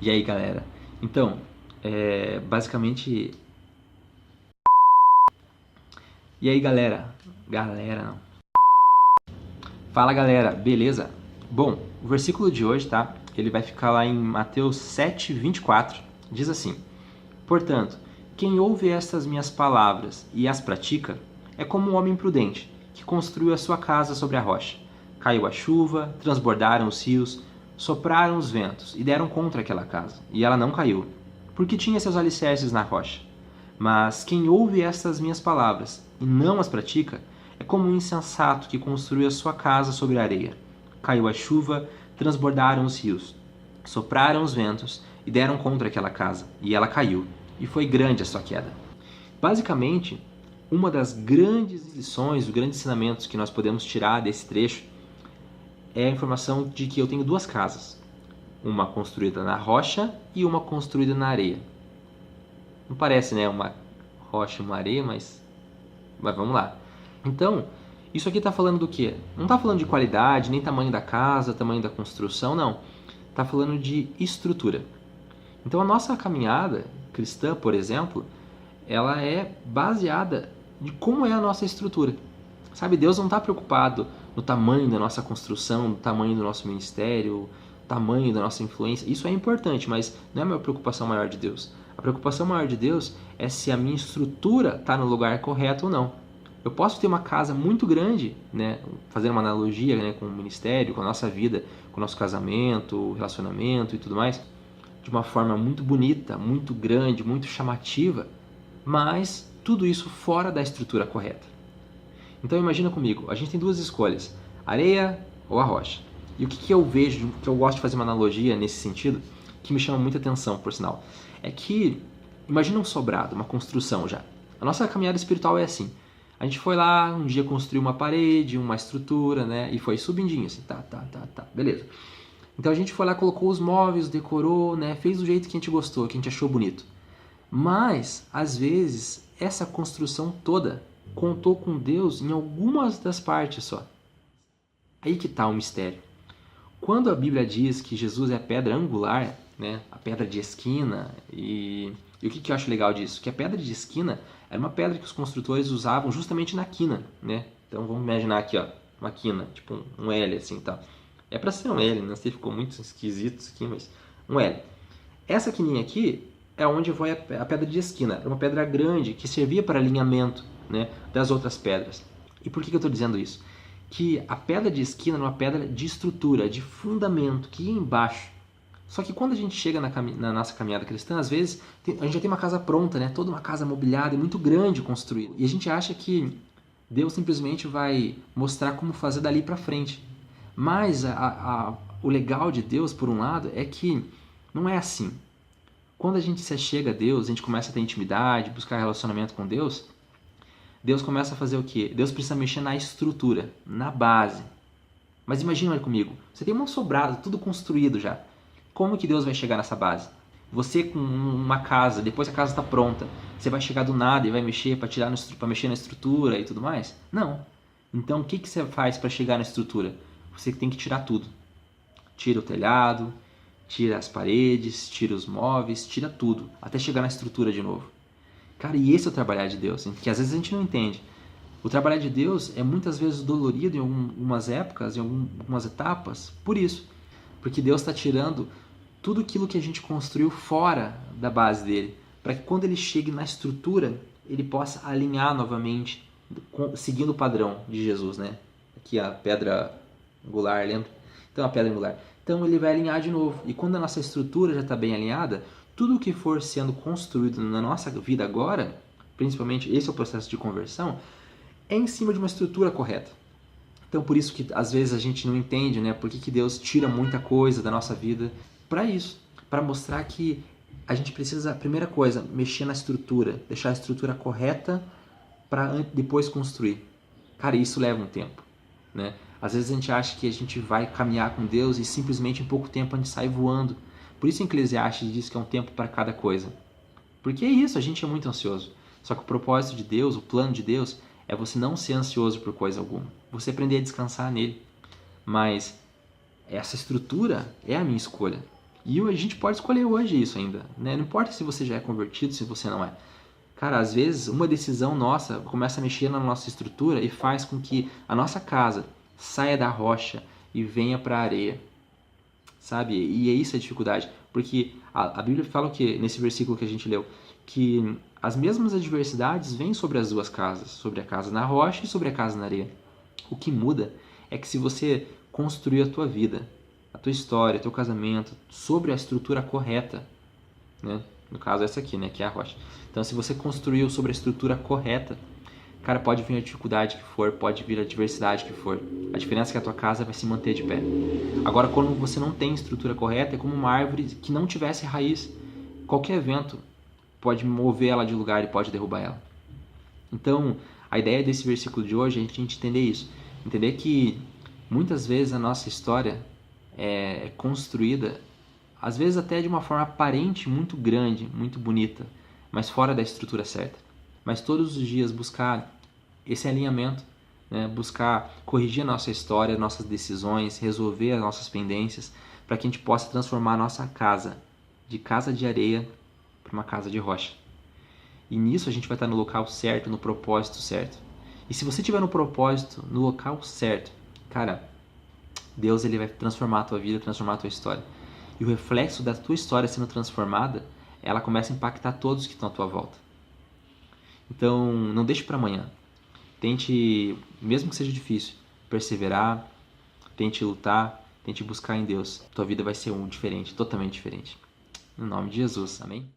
E aí, galera? Então, basicamente... E aí, galera? Galera, não. Fala, galera. Beleza? Bom, o versículo de hoje, tá? Ele vai ficar lá em Mateus 7:24. Diz assim: Portanto, quem ouve estas minhas palavras e as pratica, é como um homem prudente, que construiu a sua casa sobre a rocha. Caiu a chuva, transbordaram os rios, sopraram os ventos e deram contra aquela casa, e ela não caiu, porque tinha seus alicerces na rocha. Mas quem ouve estas minhas palavras e não as pratica, é como um insensato que construiu a sua casa sobre a areia. Caiu a chuva, transbordaram os rios, sopraram os ventos e deram contra aquela casa, e ela caiu, e foi grande a sua queda. Basicamente, uma das grandes lições, os grandes ensinamentos que nós podemos tirar desse trecho é a informação de que eu tenho duas casas, uma construída na rocha e uma construída na areia. Não parece, né, uma rocha e uma areia, mas vamos lá. Então, isso aqui está falando do quê? Não está falando de qualidade, nem tamanho da casa, tamanho da construção, não. Está falando de estrutura. Então, a nossa caminhada cristã, por exemplo, ela é baseada de como é a nossa estrutura. Sabe, Deus não está preocupado no tamanho da nossa construção, no tamanho do nosso ministério, tamanho da nossa influência. Isso é importante, mas não é a minha preocupação maior de Deus. A preocupação maior de Deus é se a minha estrutura está no lugar correto ou não. Eu posso ter uma casa muito grande, né, fazendo uma analogia, né, com o ministério, com a nossa vida, com o nosso casamento, relacionamento e tudo mais, de uma forma muito bonita, muito grande, muito chamativa, mas tudo isso fora da estrutura correta. Então imagina comigo, a gente tem duas escolhas, areia ou a rocha. E o que eu vejo, que eu gosto de fazer uma analogia nesse sentido, que me chama muita atenção, por sinal, é que, imagina um sobrado, uma construção já. A nossa caminhada espiritual é assim. A gente foi lá, um dia construiu uma parede, uma estrutura, né? E foi subindinho, assim, tá, beleza. Então a gente foi lá, colocou os móveis, decorou, né? Fez do jeito que a gente gostou, que a gente achou bonito. Mas, às vezes, essa construção toda contou com Deus em algumas das partes só. Aí que está o mistério. Quando a Bíblia diz que Jesus é a pedra angular, né, a pedra de esquina, e o que eu acho legal disso? Que a pedra de esquina era uma pedra que os construtores usavam justamente na quina, né? Então vamos imaginar aqui, ó, uma quina, tipo um L assim, tá? É para ser um L, não sei, ficou muito esquisito isso aqui, mas um L. Essa quininha aqui é onde foi a pedra de esquina. Era uma pedra grande que servia para alinhamento, né, das outras pedras. E por que eu estou dizendo isso? Que a pedra de esquina era uma pedra de estrutura, de fundamento, que ia embaixo. Só que quando a gente chega na nossa caminhada cristã, às vezes a gente já tem uma casa pronta, né? Toda uma casa mobiliada e muito grande construída. E a gente acha que Deus simplesmente vai mostrar como fazer dali para frente. Mas o legal de Deus, por um lado, é que não é assim. Quando a gente se chega a Deus, a gente começa a ter intimidade, buscar relacionamento com Deus, Deus começa a fazer o quê? Deus precisa mexer na estrutura, na base. Mas imagina comigo, você tem um sobrado, tudo construído já. Como que Deus vai chegar nessa base? Você com uma casa, depois que a casa está pronta, você vai chegar do nada e vai mexer para mexer na estrutura e tudo mais? Não. Então o que você faz para chegar na estrutura? Você tem que tirar tudo. Tira o telhado, tira as paredes, tira os móveis, tira tudo, até chegar na estrutura de novo. Cara, e esse é o trabalhar de Deus, que às vezes a gente não entende. O trabalhar de Deus é muitas vezes dolorido em algumas épocas, em algumas etapas, por isso. Porque Deus está tirando tudo aquilo que a gente construiu fora da base dele, para que quando ele chegue na estrutura, ele possa alinhar novamente, seguindo o padrão de Jesus, né? Aqui a pedra angular, lembra? Então a pedra angular. Então ele vai alinhar de novo. E quando a nossa estrutura já está bem alinhada, tudo que for sendo construído na nossa vida agora, principalmente esse é o processo de conversão, é em cima de uma estrutura correta. Então por isso que às vezes a gente não entende, né? Por que Deus tira muita coisa da nossa vida para isso, para mostrar que a gente precisa, a primeira coisa, mexer na estrutura, deixar a estrutura correta para depois construir. Cara, isso leva um tempo, né? Às vezes a gente acha que a gente vai caminhar com Deus e simplesmente em pouco tempo a gente sai voando. Por isso Eclesiastes diz que é um tempo para cada coisa. Porque é isso, a gente é muito ansioso. Só que o propósito de Deus, o plano de Deus, é você não ser ansioso por coisa alguma. Você aprender a descansar nele. Mas essa estrutura é a minha escolha. E a gente pode escolher hoje isso ainda, né? Não importa se você já é convertido, se você não é. Cara, às vezes uma decisão nossa começa a mexer na nossa estrutura e faz com que a nossa casa saia da rocha e venha para a areia, sabe? E é isso a dificuldade, porque a Bíblia fala o que nesse versículo que a gente leu? Que as mesmas adversidades vêm sobre as duas casas, sobre a casa na rocha e sobre a casa na areia. O que muda é que se você construir a tua vida, a tua história, o teu casamento sobre a estrutura correta, né? No caso essa aqui, né, que é a rocha. Então, se você construiu sobre a estrutura correta, cara, pode vir a dificuldade que for, pode vir a adversidade que for. A diferença é que a tua casa vai se manter de pé. Agora, quando você não tem estrutura correta, é como uma árvore que não tivesse raiz. Qualquer vento pode mover ela de lugar e pode derrubar ela. Então, a ideia desse versículo de hoje é a gente entender isso. Entender que muitas vezes a nossa história é construída, às vezes até de uma forma aparente muito grande, muito bonita, mas fora da estrutura certa. Mas todos os dias buscar esse alinhamento, né? Buscar corrigir a nossa história, nossas decisões, resolver as nossas pendências, para que a gente possa transformar a nossa casa de casa de areia para uma casa de rocha. E nisso a gente vai estar no local certo, no propósito certo. E se você estiver no propósito, no local certo, cara, Deus ele vai transformar a tua vida, transformar a tua história. E o reflexo da tua história sendo transformada, ela começa a impactar todos que estão à tua volta. Então, não deixe para amanhã. Tente, mesmo que seja difícil, perseverar, tente lutar, tente buscar em Deus. Tua vida vai ser diferente, totalmente diferente. No nome de Jesus, amém?